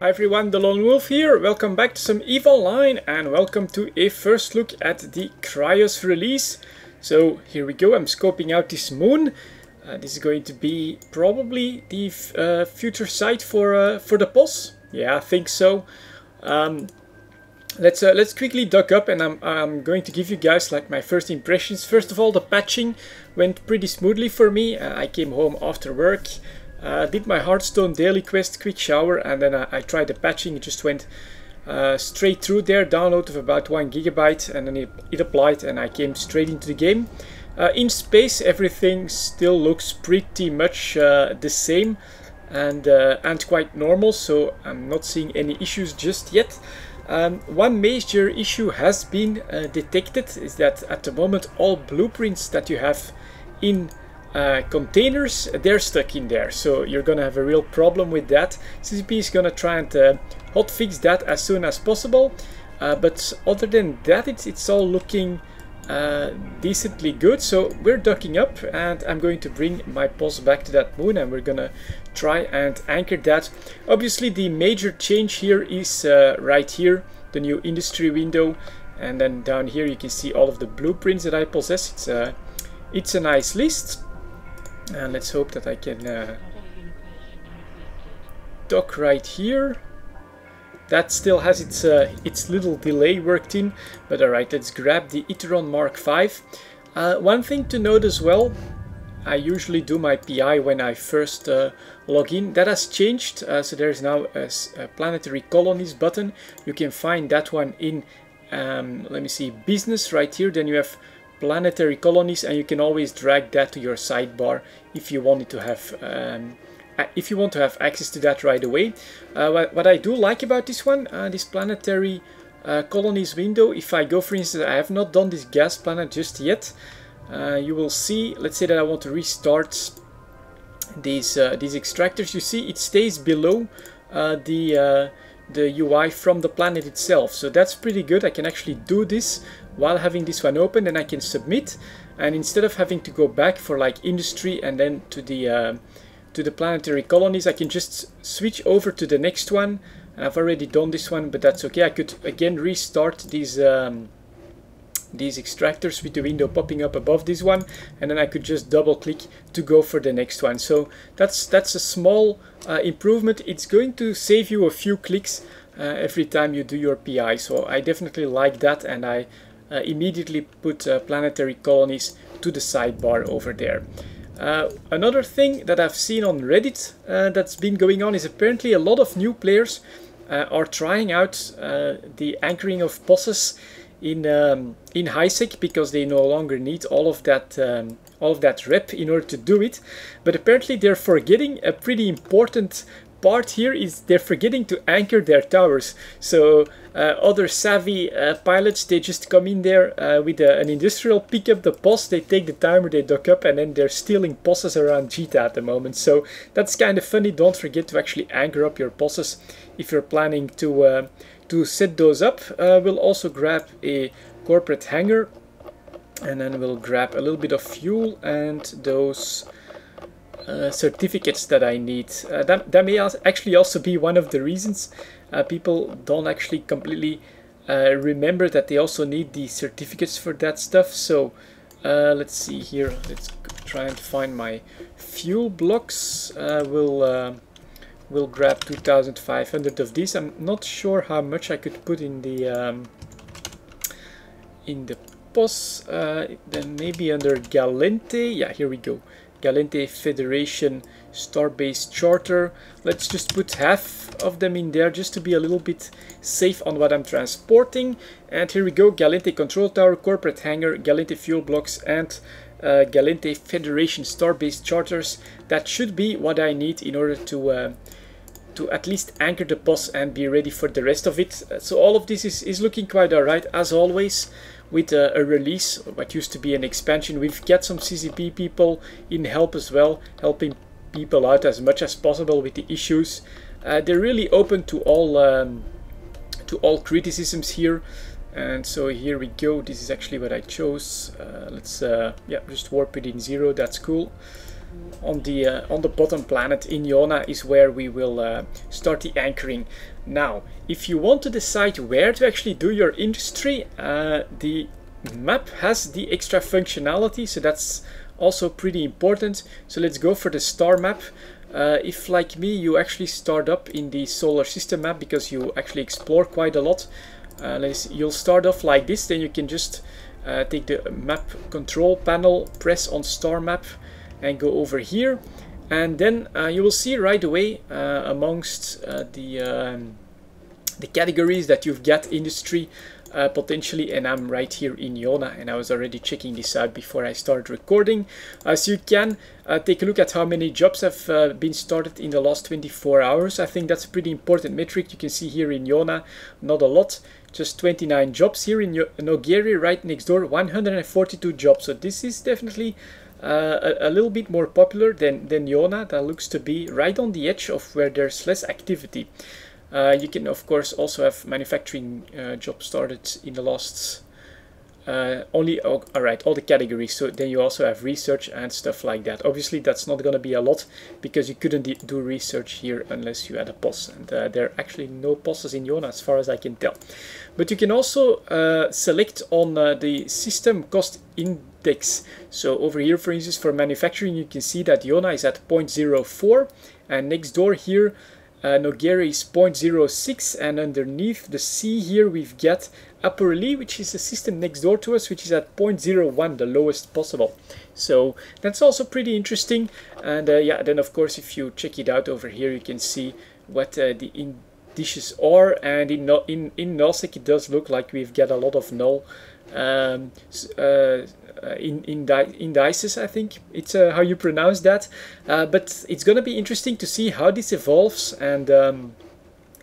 Hi everyone, delonewolf here. Welcome back to some EVE Online and welcome to a first look at the Crius release. So here we go, I'm scoping out this moon. This is going to be probably the future site for the boss. Yeah, I think so. Let's quickly duck up and I'm going to give you guys like my first impressions. First of all, the patching went pretty smoothly for me. I came home after work. Did my Hearthstone daily quest, quick shower, and then I tried the patching. It just went straight through there, download of about 1 GB, and then it applied and I came straight into the game. In space, everything still looks pretty much the same and quite normal, so I'm not seeing any issues just yet. One major issue has been detected, is that at the moment all blueprints that you have in containers, they're stuck in there, so you're gonna have a real problem with that. CCP is gonna try and hotfix that as soon as possible, but other than that it's all looking decently good. So we're docking up and I'm going to bring my boss back to that moon and we're gonna try and anchor that. Obviously the major change here is right here, the new industry window, and then down here you can see all of the blueprints that I possess. It's a nice list. And let's hope that I can dock right here. That still has its little delay worked in, but alright, let's grab the Iteron Mark V. One thing to note as well, I usually do my PI when I first log in. That has changed, so there's now a planetary colonies button. You can find that one in, let me see, business right here. Then you have planetary colonies, and you can always drag that to your sidebar if you wanted to have if you want to have access to that right away. What I do like about this one, this planetary colonies window, if I go, for instance, I have not done this gas planet just yet, you will see, let's say that I want to restart these extractors. You see it stays below the UI from the planet itself, so that's pretty good. I can actually do this while having this one open, and I can submit, and instead of having to go back for like industry and then to the planetary colonies, I can just switch over to the next one. And I've already done this one, but that's okay. I could again restart these extractors with the window popping up above this one, and then I could just double click to go for the next one. So that's a small improvement. It's going to save you a few clicks every time you do your PI, so I definitely like that, and I immediately put planetary colonies to the sidebar over there. Another thing that I've seen on Reddit that's been going on is apparently a lot of new players are trying out the anchoring of bosses in HiSec, because they no longer need all of that rep in order to do it. But apparently they're forgetting a pretty important part here, is they're forgetting to anchor their towers. So other savvy pilots, they just come in there with an industrial, pick up the boss, they take the timer, they dock up, and then they're stealing bosses around Jita at the moment. So that's kind of funny. Don't forget to actually anchor up your bosses if you're planning to set those up. We'll also grab a corporate hangar, and then we'll grab a little bit of fuel and those certificates that I need. That may actually also be one of the reasons people don't actually completely remember that they also need the certificates for that stuff. So let's see here, let's try and find my fuel blocks. We'll grab 2,500 of these. I'm not sure how much I could put in the POS, then maybe under Galente. Yeah, here we go. Galente Federation Starbase Charter. Let's just put half of them in there just to be a little bit safe on what I'm transporting. And here we go, Galente Control Tower, Corporate Hangar, Galente Fuel Blocks, and Galente Federation Starbase Charters. That should be what I need in order to at least anchor the boss and be ready for the rest of it. So all of this is looking quite alright, as always. With a release, what used to be an expansion, we've got some CCP people in help as well, helping people out as much as possible with the issues. They're really open to all criticisms here, and so here we go. This is actually what I chose. Let's yeah, just warp it in 0. That's cool. on the bottom planet in Iona is where we will start the anchoring. Now, if you want to decide where to actually do your industry, the map has the extra functionality, so that's also pretty important. So let's go for the star map. If, like me, you actually start up in the solar system map because you actually explore quite a lot, you'll start off like this. Then you can just take the map control panel, press on star map, and go over here. And then you will see right away amongst the categories that you've got industry potentially, and I'm right here in Iona, and I was already checking this out before I started recording. So you can take a look at how many jobs have been started in the last 24 hours. I think that's a pretty important metric. You can see here in Iona, not a lot, just 29 jobs. Here in Nogeri, right next door, 142 jobs. So this is definitely a little bit more popular than Iona. That looks to be right on the edge of where there's less activity. You can of course also have manufacturing jobs started in the last all right, all the categories. So then you also have research and stuff like that. Obviously that's not going to be a lot because you couldn't do research here unless you had a POS, and there are actually no POSes in Iona as far as I can tell. But you can also select on the system cost index. So over here, for instance, for manufacturing, you can see that Iona is at 0.04, and next door here Nogeri is 0.06, and underneath the C here we've got Apurli, which is a system next door to us, which is at 0.01, the lowest possible. So that's also pretty interesting. And yeah, then of course if you check it out over here, you can see what the indices are, and in nullsec it does look like we've got a lot of null indices, I think it's how you pronounce that, but it's gonna be interesting to see how this evolves, and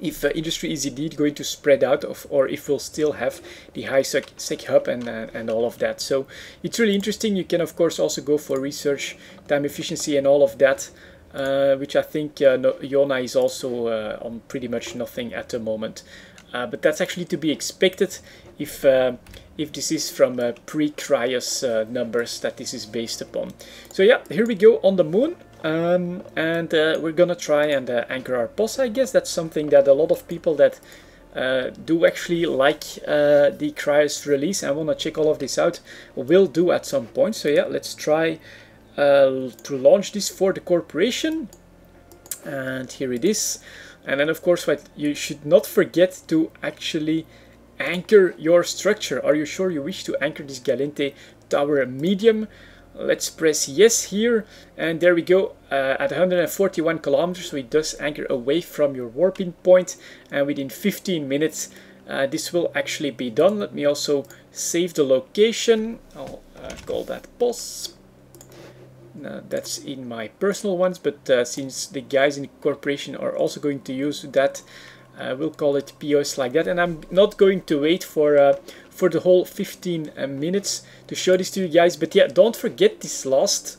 if industry is indeed going to spread out, or if we'll still have the high sec hub and all of that. So it's really interesting. You can of course also go for research, time efficiency and all of that, which I think Iona is also on pretty much nothing at the moment. But that's actually to be expected if this is from pre-Crius numbers that this is based upon. So yeah, here we go on the moon, and we're gonna try and anchor our POS. I guess that's something that a lot of people that do actually like the Crius release and want to check all of this out will do at some point. So yeah, let's try to launch this for the corporation, and here it is. And then of course what you should not forget to actually anchor your structure. Are you sure you wish to anchor this Galente tower medium? Let's press yes here, and there we go. At 141 kilometers, so it does anchor away from your warping point, and within 15 minutes this will actually be done. Let me also save the location. I'll call that POS. That's in my personal ones, but since the guys in the corporation are also going to use that, we'll call it POS like that. And I'm not going to wait for the whole 15 minutes to show this to you guys. But yeah, don't forget this last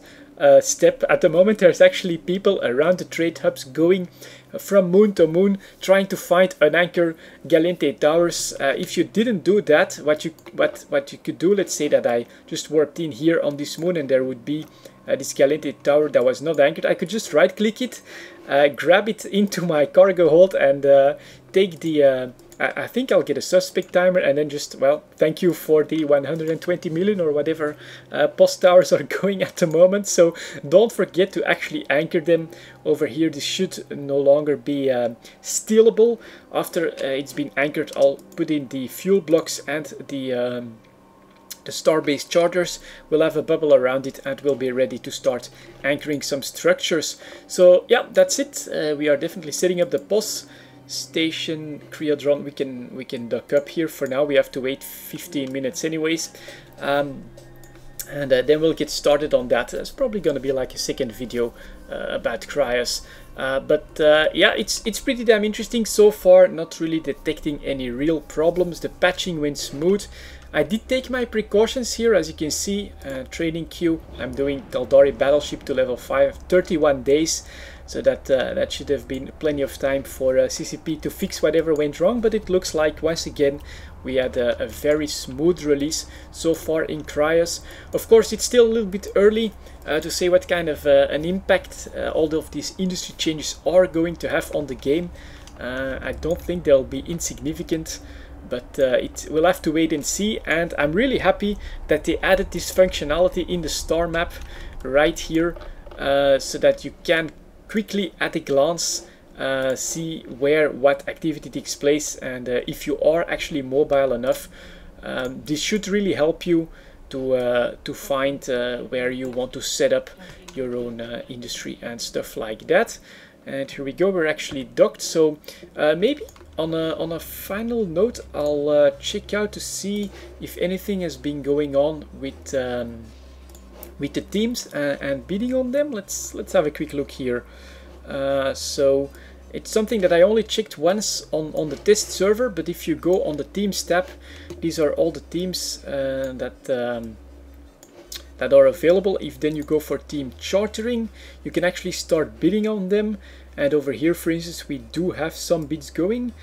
step. At the moment, there's actually people around the trade hubs going from moon to moon trying to find an anchor Galente towers. If you didn't do that, what you could do, let's say that I just warped in here on this moon and there would be this Galente tower that was not anchored. I could just right click it, grab it into my cargo hold, and take the I think I'll get a suspect timer, and then just, well, thank you for the 120 million or whatever POS towers are going at the moment. So don't forget to actually anchor them over here. This should no longer be stealable. After it's been anchored, I'll put in the fuel blocks and the star-based charters. Will have a bubble around it and we'll be ready to start anchoring some structures. So yeah, that's it. We are definitely setting up the POS station. Creodron, we can dock up here for now. We have to wait 15 minutes anyways, and then we'll get started on that. It's probably going to be like a second video about Crius. But yeah, it's pretty damn interesting so far. Not really detecting any real problems. The patching went smooth. I did take my precautions here, as you can see. Training queue, I'm doing Daldari battleship to level 5, 31 days. so that should have been plenty of time for CCP to fix whatever went wrong. But it looks like once again we had a very smooth release so far in Crius. Of course, it's still a little bit early to say what kind of an impact all of these industry changes are going to have on the game. I don't think they'll be insignificant, but we'll have to wait and see. And I'm really happy that they added this functionality in the star map right here, so that you can quickly at a glance see where what activity takes place, and if you are actually mobile enough, this should really help you to find where you want to set up your own industry and stuff like that. And here we go, we're actually docked. So maybe on a final note, I'll check out to see if anything has been going on with the teams and bidding on them. Let's have a quick look here. So it's something that I only checked once on the test server, but if you go on the teams tab, these are all the teams that are available. If then you go for team chartering, you can actually start bidding on them. And over here, for instance, we do have some bids going.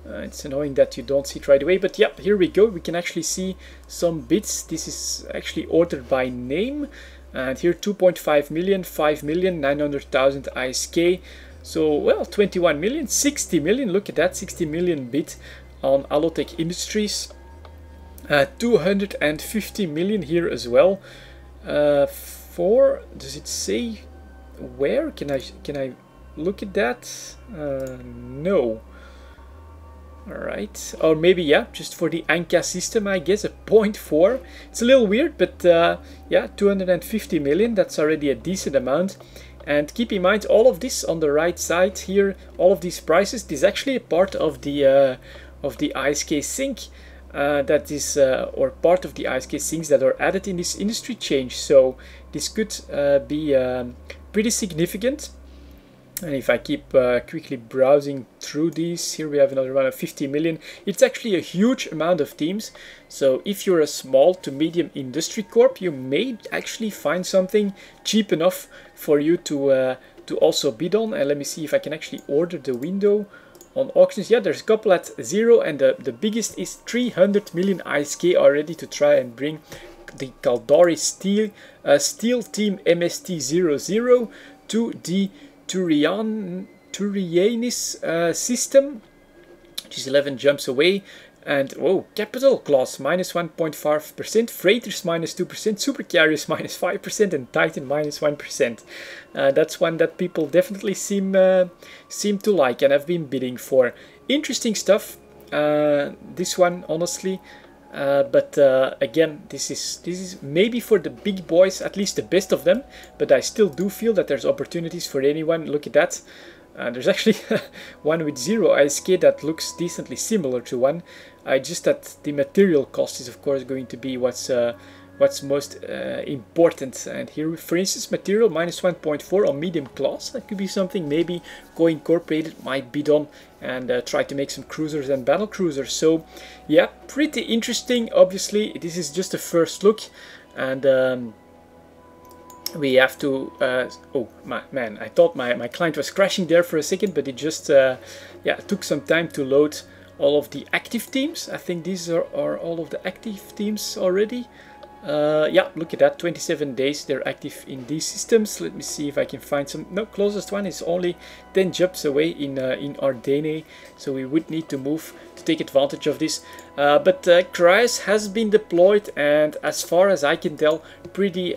It's annoying that you don't see it right away, but yeah, here we go. We can actually see some bids. This is actually ordered by name, and here 2.5 million, 5 million, 900,000 ISK. So, well, 21 million, 60 million, look at that, 60 million bid on Allotech Industries. 250 million here as well. Does it say where? Can I look at that? No. Alright, or maybe, yeah, just for the Anka system, I guess, a 0.4. It's a little weird, but yeah, 250 million, that's already a decent amount. And keep in mind, all of this on the right side here, all of these prices, this is actually a part of the ISK sync. That is, or part of the ISK syncs that are added in this industry change. So this could be pretty significant. And if I keep quickly browsing through these, here we have another one of 50 million. It's actually a huge amount of teams. So if you're a small to medium industry corp, you may actually find something cheap enough for you to also bid on. And let me see if I can actually order the window on auctions. Yeah, there's a couple at 0, and the biggest is 300 million ISK already to try and bring the Caldari Steel Team MST00 to the Turianis system, which is 11 jumps away. And whoa, capital class minus 1.5%, freighters minus 2%, super carriers minus 5%, and Titan minus 1%. That's one that people definitely seem to like and have been bidding for. Interesting stuff. This one, honestly. But again, this is maybe for the big boys, at least the best of them, but I still do feel that there's opportunities for anyone. Look at that. There's actually one with 0 ISK that looks decently similar to one. Just that the material cost is of course going to be what's most important. And here, for instance, material minus 1.4 on medium class. That could be something maybe Go Incorporated might bid on and try to make some cruisers and battle cruisers. So yeah, pretty interesting. Obviously, this is just a first look, and we have to oh man, I thought my client was crashing there for a second, but it just yeah, took some time to load all of the active teams. I think these are all of the active teams already. Yeah, look at that, 27 days they're active in these systems. Let me see if I can find some. No, closest one is only 10 jumps away in Ardenne, so we would need to move to take advantage of this. But Crius has been deployed, and as far as I can tell, pretty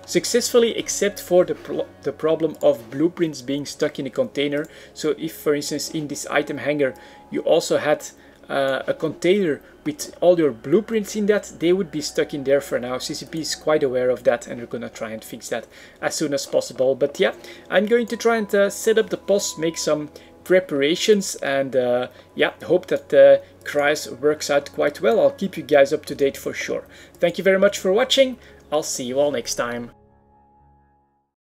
successfully, except for the problem of blueprints being stuck in a container. So if, for instance, in this item hangar you also had a container with all your blueprints in that, they would be stuck in there for now. CCP is quite aware of that, and we're gonna try and fix that as soon as possible. But yeah, I'm going to try and set up the post, make some preparations, and yeah, hope that Crius works out quite well. I'll keep you guys up to date for sure. Thank you very much for watching. I'll see you all next time.